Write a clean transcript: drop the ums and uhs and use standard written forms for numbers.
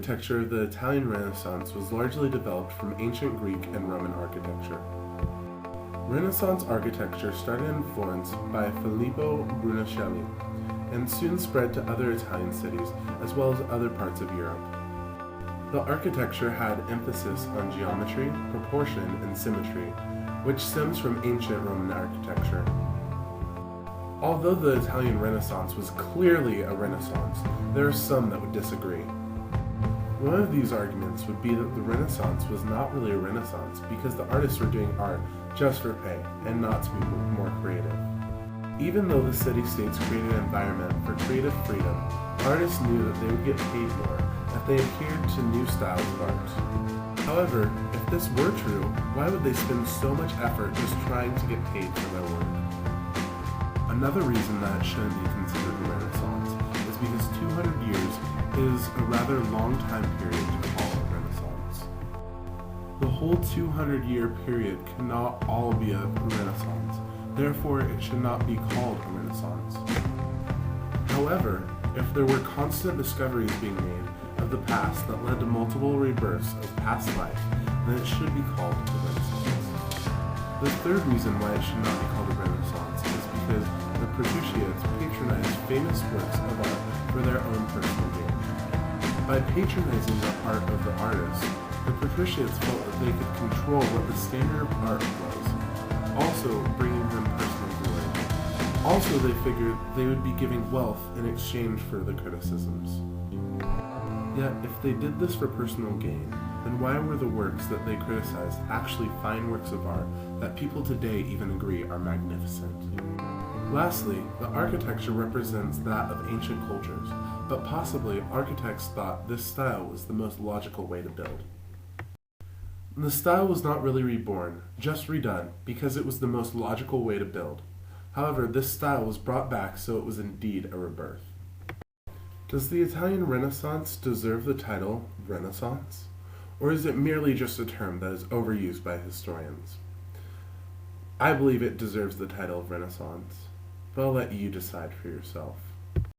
architecture of the Italian Renaissance was largely developed from ancient Greek and Roman architecture. Renaissance architecture started in Florence by Filippo Brunelleschi and soon spread to other Italian cities as well as other parts of Europe. The architecture had emphasis on geometry, proportion, and symmetry, which stems from ancient Roman architecture. Although the Italian Renaissance was clearly a Renaissance, there are some that would disagree. One of these arguments would be that the Renaissance was not really a Renaissance because the artists were doing art just for pay and not to be more creative. Even though the city-states created an environment for creative freedom, artists knew that they would get paid more if they adhered to new styles of art. However, if this were true, why would they spend so much effort just trying to get paid for their work? Another reason that it shouldn't be considered a Renaissance is because 200 years is a rather long time period to call a Renaissance. The whole 200-year period cannot all be a Renaissance, therefore it should not be called a Renaissance. However, if there were constant discoveries being made of the past that led to multiple rebirths of past life, then it should be called a Renaissance. The third reason why it should not be called a Renaissance is because the Photostories patronized famous works of art for their own personal gain. By patronizing the art of the artists, the Photostories felt that they could control what the standard of art was, also bringing them personal glory. Also, they figured they would be giving wealth in exchange for the criticisms. Yet, if they did this for personal gain, then why were the works that they criticized actually fine works of art that people today even agree are magnificent? Lastly, the architecture represents that of ancient cultures, but possibly architects thought this style was the most logical way to build. The style was not really reborn, just redone, because it was the most logical way to build. However, this style was brought back so it was indeed a rebirth. Does the Italian Renaissance deserve the title Renaissance? Or is it merely just a term that is overused by historians? I believe it deserves the title of Renaissance, but I'll let you decide for yourself.